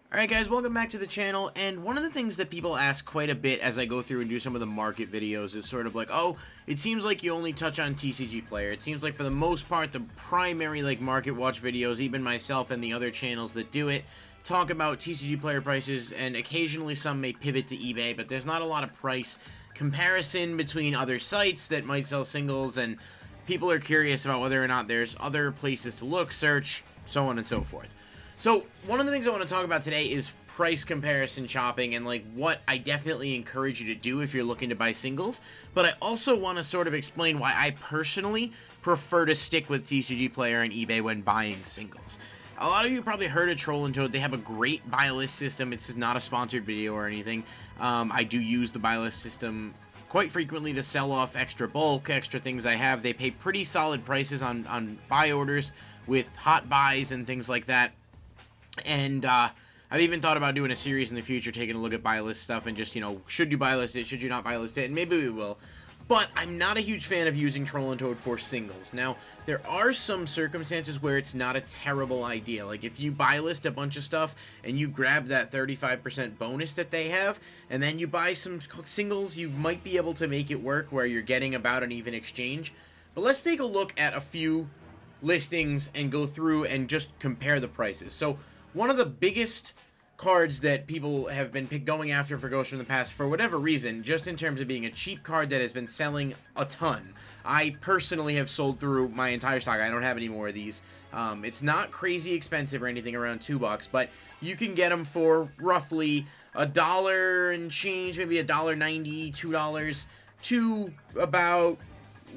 Alright guys, welcome back to the channel, and one of the things that people ask quite a bit as I go through and do some of the market videos is sort of like, oh, it seems like you only touch on TCG Player. It seems like for the most part, the primary market watch videos, even myself and the other channels that do it, talk about TCG Player prices, and occasionally some may pivot to eBay, but there's not a lot of price comparison between other sites that might sell singles, and people are curious about whether or not there's other places to look, search, so on and so forth. So, one of the things I want to talk about today is price comparison shopping and what I definitely encourage you to do if you're looking to buy singles, but I also want to sort of explain why I personally prefer to stick with TCG Player and eBay when buying singles. A lot of you probably heard of Troll&Toad. They have a great buy list system. This is not a sponsored video or anything. I do use the buy list system quite frequently to sell off extra bulk, extra things I have. They pay pretty solid prices on buy orders with hot buys and things like that. And I've even thought about doing a series in the future, taking a look at buy list stuff and just, should you buy list it, should you not buy list it, and maybe we will. But I'm not a huge fan of using Troll&Toad for singles. Now, there are some circumstances where it's not a terrible idea. Like, if you buy list a bunch of stuff and you grab that 35% bonus that they have, and then you buy some singles, you might be able to make it work where you're getting about an even exchange. But let's take a look at a few listings and go through and just compare the prices. So, one of the biggest cards that people have been going after for Ghost from the Past, for whatever reason, just in terms of being a cheap card that has been selling a ton. I personally have sold through my entire stock. I don't have any more of these. It's not crazy expensive or anything, around $2, but you can get them for roughly $1 and change, maybe $1.90, $2, to about,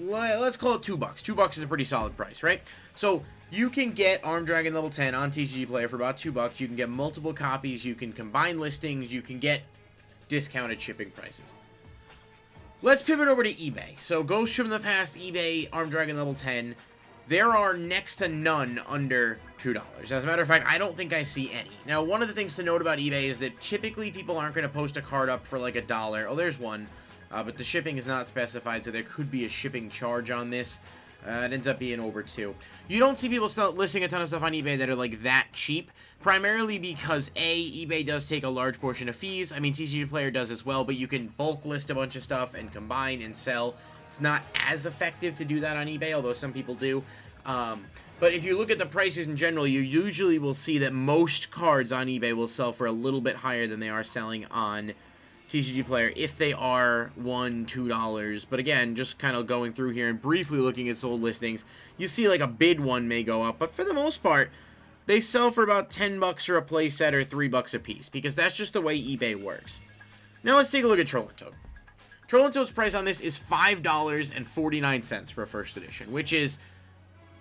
let's call it $2. $2 is a pretty solid price, right? So you can get Armed Dragon level 10 on TCG Player for about $2. You can get multiple copies, you can combine listings, you can get discounted shipping prices. Let's pivot over to eBay. So Ghost from the Past, eBay, Armed Dragon level 10. There are next to none under $2. As a matter of fact, I don't think I see any. Now, one of the things to note about eBay is that typically people aren't going to post a card up for like $1. Oh, there's one. But the shipping is not specified, so there could be a shipping charge on this. It ends up being over $2. You don't see people listing a ton of stuff on eBay that are that cheap, primarily because eBay does take a large portion of fees. I mean, TCG Player does as well, but you can bulk list a bunch of stuff and combine and sell. It's not as effective to do that on eBay, although some people do. But if you look at the prices in general, you usually will see that most cards on eBay will sell for a little bit higher than they are selling on TCG Player, if they are $1, $2. But again, just kind of going through here and briefly looking at sold listings, you see a bid one may go up, but for the most part, they sell for about $10 for a playset or $3 a piece, because that's just the way eBay works. Now let's take a look at Troll&Toad. Troll&Toad's price on this is $5.49 for a first edition, which is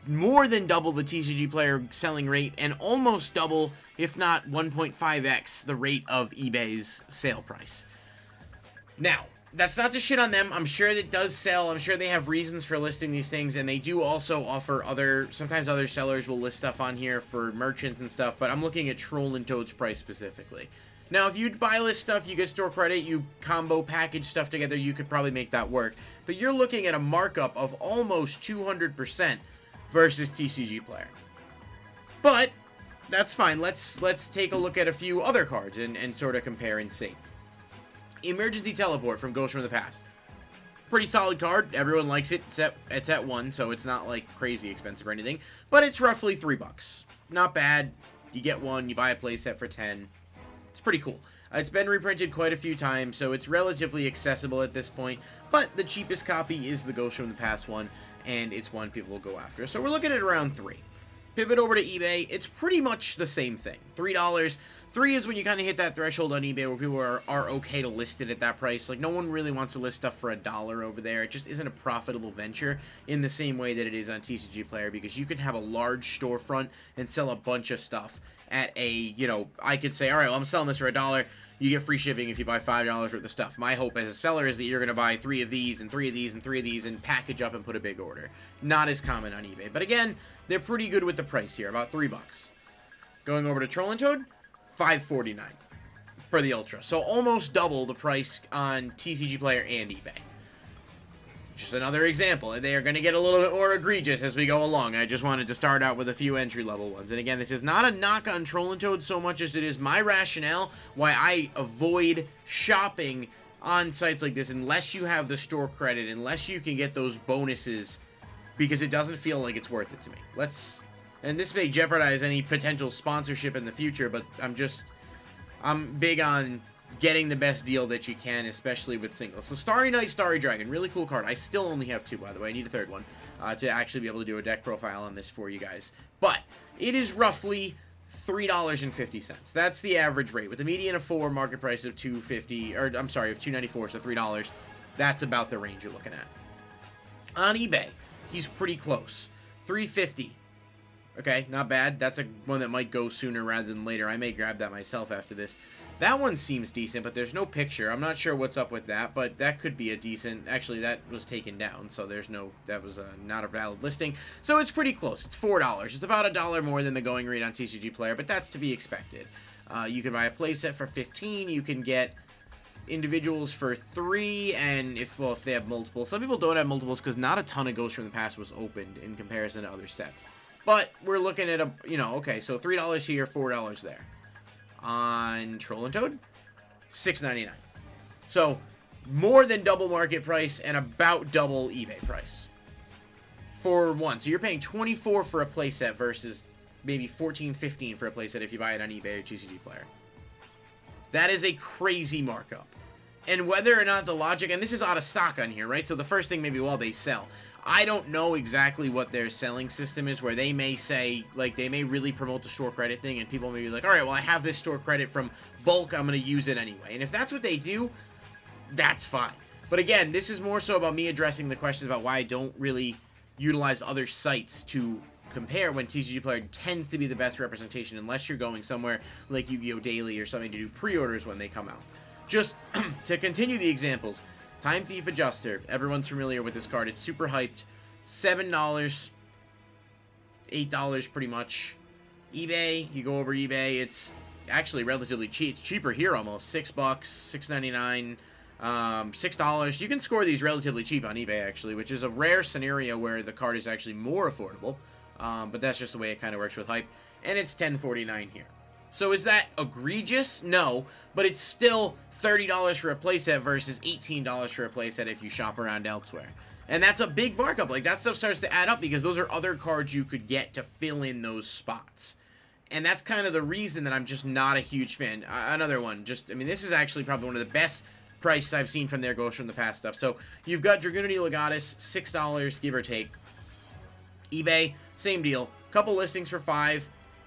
more than double the TCG Player selling rate, and almost double, if not 1.5x, the rate of eBay's sale price. Now, that's not to shit on them. I'm sure it does sell. I'm sure they have reasons for listing these things, and they do also offer sometimes other sellers will list stuff on here for merchants and stuff, but I'm looking at Troll&Toad's price specifically. Now, if you buy list stuff, you get store credit, you combo package stuff together, you could probably make that work. But you're looking at a markup of almost 200% versus TCG Player. But that's fine. Let's take a look at a few other cards and sort of compare and see. Emergency Teleport from Ghost from the Past. Pretty solid card. Everyone likes it. It's at 1, so it's not crazy expensive or anything. But it's roughly $3. Not bad. You get one, you buy a playset for 10. It's pretty cool. It's been reprinted quite a few times, so it's relatively accessible at this point. But the cheapest copy is the Ghost from the Past one, and it's one people will go after. So we're looking at around $3. Pivot over to eBay, it's pretty much the same thing. $3. 3 is when you kind of hit that threshold on eBay where people are okay to list it at that price. No one really wants to list stuff for $1 over there. It just isn't a profitable venture in the same way that it is on TCG Player, because you can have a large storefront and sell a bunch of stuff at a, I could say, all right, well, I'm selling this for $1. You get free shipping if you buy $5 worth of stuff. My hope as a seller is that you're going to buy 3 of these and 3 of these and 3 of these and package up and put a big order. Not as common on eBay. But again, they're pretty good with the price here, about $3. Going over to Troll&Toad, $5.49 for the Ultra. So almost double the price on TCG Player and eBay. just another example. They are going to get a little bit more egregious as we go along. I just wanted to start out with a few entry-level ones. And again, this is not a knock on Troll&Toad so much as it is my rationale why I avoid shopping on sites like this unless you have the store credit, unless you can get those bonuses, because it doesn't feel like it's worth it to me. And this may jeopardize any potential sponsorship in the future, but I'm big on getting the best deal that you can, especially with singles. So Starry Night, Starry Dragon, really cool card. I still only have 2, by the way. I need a 3rd one to actually be able to do a deck profile on this for you guys. But it is roughly $3.50. That's the average rate, with a median of 4, market price of $2.50, or I'm sorry, of $2.94, so $3. That's about the range you're looking at. On eBay, he's pretty close. $3.50. Okay, not bad. That's one that might go sooner rather than later. I may grab that myself after this. That one seems decent, but there's no picture. I'm not sure what's up with that, but that could be a decent... Actually, that was taken down, so there's no... That was not a valid listing. So it's pretty close. It's $4. It's about $1 more than the going rate on TCG Player, but that's to be expected. You can buy a playset for $15. You can get individuals for $3, and if they have multiples. Some people don't have multiples because not a ton of Ghosts from the Past was opened in comparison to other sets. But we're looking at okay, so $3 here, $4 there. On Troll&Toad, $6.99. So more than double market price and about double eBay price for one. So you're paying $24 for a playset versus maybe $14, $15 for a playset if you buy it on eBay or TCG Player. That is a crazy markup. And whether or not the logic, and this is out of stock on here, right? So the first thing maybe, well, they sell. I don't know exactly what their selling system is, where they may say, like, they may really promote the store credit thing, and people may be like, all right, well, I have this store credit from bulk, I'm going to use it anyway. And if that's what they do, that's fine. But again, this is more so about me addressing the questions about why I don't really utilize other sites to compare when TCG Player tends to be the best representation, unless you're going somewhere like Yu-Gi-Oh! Daily or something to do pre-orders when they come out. Just to continue the examples, Time Thief Adjuster. Everyone's familiar with this card. It's super hyped. $7, $8 pretty much. eBay, you go over eBay, it's actually relatively cheap. It's cheaper here almost. $6, $6.99, $6. You can score these relatively cheap on eBay actually, which is a rare scenario where the card is actually more affordable. But that's just the way it kind of works with hype. And it's $10.49 here. So is that egregious? No, but it's still $30 for a playset versus $18 for a playset if you shop around elsewhere. And that's a big markup. Like, that stuff starts to add up because those are other cards you could get to fill in those spots. And that's kind of the reason that I'm just not a huge fan. Another one, this is actually probably one of the best prices I've seen from their Ghosts from the Past stuff. So you've got Dragunity Legatus, $6, give or take. eBay, same deal. Couple listings for $5.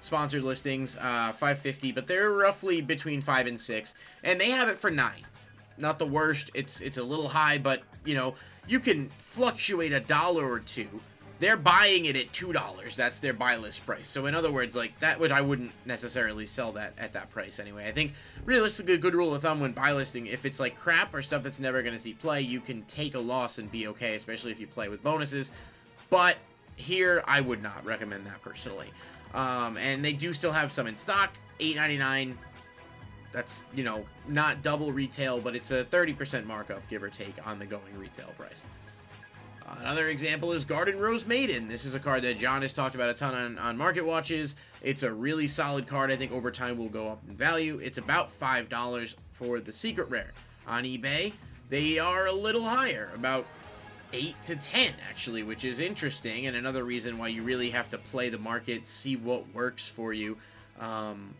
Sponsored listings, $5.50, but they're roughly between $5 and $6, and they have it for $9. Not the worst. It's a little high, but you can fluctuate $1 or $2. They're buying it at $2. That's their buy list price. So in other words, like that, I wouldn't necessarily sell that at that price anyway. I think realistically, a good rule of thumb when buy listing, if it's like crap or stuff that's never going to see play, you can take a loss and be okay, especially if you play with bonuses. But here, I would not recommend that personally. And they do still have some in stock, $8.99. That's, not double retail, but it's a 30% markup, give or take, on the going retail price. Another example is Garden Rose Maiden. This is a card that John has talked about a ton on Market Watches. It's a really solid card. I think over time will go up in value. It's about $5 for the secret rare. On eBay, they are a little higher, about 8 to 10 actually, which is interesting, and another reason why you really have to play the market, see what works for you.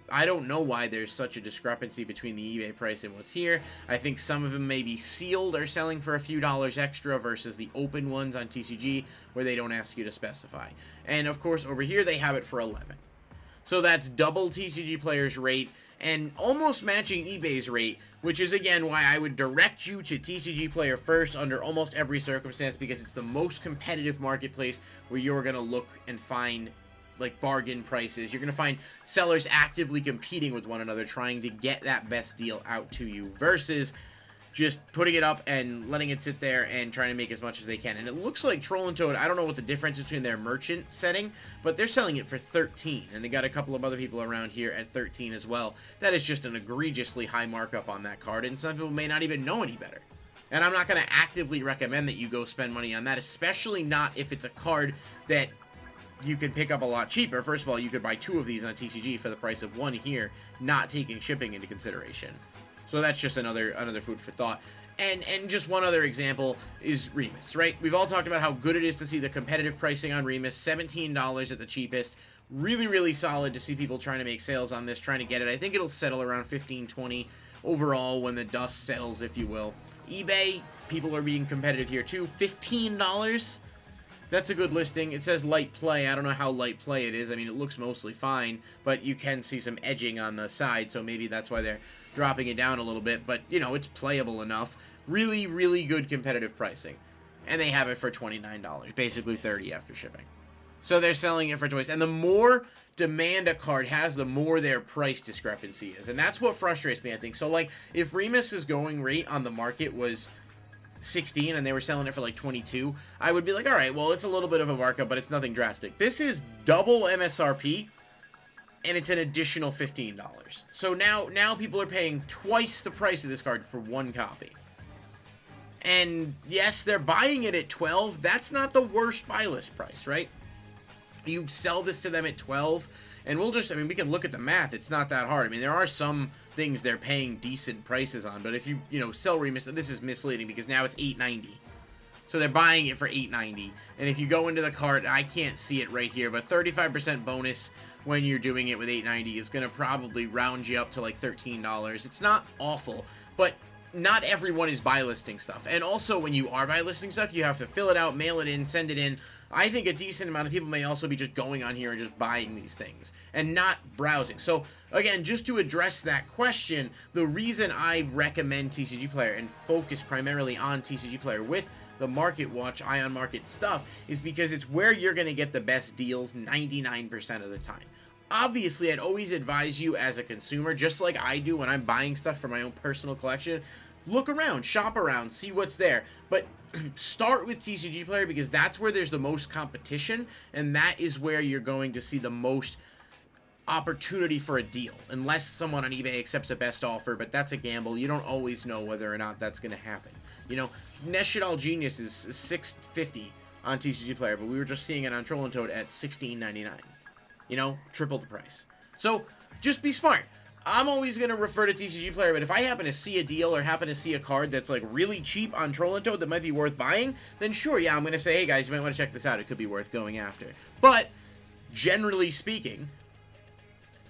I don't know why there's such a discrepancy between the eBay price and what's here. I think some of them may be sealed or selling for a few dollars extra versus the open ones on TCG where they don't ask you to specify. And of course over here they have it for 11. So that's double TCG Player's rate and almost matching eBay's rate, which is again why I would direct you to TCG Player first under almost every circumstance, because it's the most competitive marketplace where you're going to look and find like bargain prices. You're going to find sellers actively competing with one another trying to get that best deal out to you versus just putting it up and letting it sit there and trying to make as much as they can. And it looks like Troll&Toad, I don't know what the difference is between their merchant setting, but they're selling it for 13, and they got a couple of other people around here at 13 as well. That is just an egregiously high markup on that card, and some people may not even know any better. And I'm not going to actively recommend that you go spend money on that, especially not if it's a card that you can pick up a lot cheaper. First of all, you could buy 2 of these on TCG for the price of 1 here, not taking shipping into consideration. So that's just another food for thought. And just one other example is Remus, right? We've all talked about how good it is to see the competitive pricing on Remus, $17 at the cheapest. Really, really solid to see people trying to make sales on this, trying to get it. I think it'll settle around 15, 20 overall when the dust settles, if you will. eBay, people are being competitive here too. $15. That's a good listing. It says light play. I don't know how light play it is. I mean, it looks mostly fine, but you can see some edging on the side, so maybe that's why they're dropping it down a little bit. But, you know, it's playable enough. Really, really good competitive pricing. And they have it for $29, basically $30 after shipping. So they're selling it for twice. And the more demand a card has, the more their price discrepancy is. And that's what frustrates me, I think. So, like, if Remus's going rate on the market was 16 and they were selling it for like 22, I would be like, all right, well, it's a little bit of a markup, but it's nothing drastic. This is double MSRP, and it's an additional $15. So now people are paying twice the price of this card for 1 copy. And yes, they're buying it at 12. That's not the worst buy list price, right? You sell this to them at 12, and we'll just, I mean, we can look at the math. It's not that hard. I mean, there are some things they're paying decent prices on, but if you know, sell Remus, this is misleading because now it's $8.90. So they're buying it for $8.90. And if you go into the cart, I can't see it right here, but 35% bonus when you're doing it with $8.90 is going to probably round you up to like $13. It's not awful, but not everyone is buy listing stuff. And also, when you are buy listing stuff, you have to fill it out, mail it in, send it in. I think a decent amount of people may also be just going on here and just buying these things and not browsing. So, again, just to address that question, the reason I recommend TCG Player and focus primarily on TCG Player with the Market Watch, Ion Market stuff, is because it's where you're going to get the best deals 99% of the time. Obviously, I'd always advise you as a consumer, just like I do when I'm buying stuff for my own personal collection, look around, shop around, see what's there. But start with TCG Player because that's where there's the most competition, and that is where you're going to see the most opportunity for a deal. Unless someone on eBay accepts a best offer, but that's a gamble. You don't always know whether or not that's going to happen. You know, Neshidal Genius is $6.50 on TCG Player, but we were just seeing it on Troll&Toad at $16.99. You know, triple the price. So, just be smart. I'm always going to refer to TCG Player, but if I happen to see a deal or happen to see a card that's like really cheap on Troll&Toad that might be worth buying, then sure, yeah, I'm going to say, hey guys, you might want to check this out. It could be worth going after. But, generally speaking,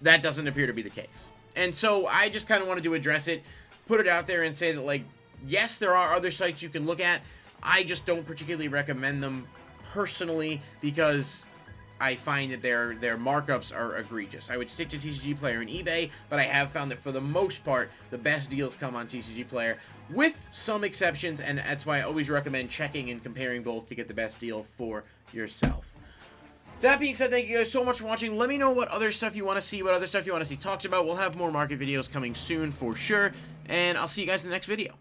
that doesn't appear to be the case. And so, I just kind of wanted to address it, put it out there and say that, like, yes, there are other sites you can look at. I just don't particularly recommend them personally because I find that their markups are egregious. I would stick to TCG Player and eBay, but I have found that for the most part, the best deals come on TCG Player, with some exceptions, and that's why I always recommend checking and comparing both to get the best deal for yourself. That being said, thank you guys so much for watching. Let me know what other stuff you want to see, what other stuff you want to see talked about. We'll have more market videos coming soon for sure, and I'll see you guys in the next video.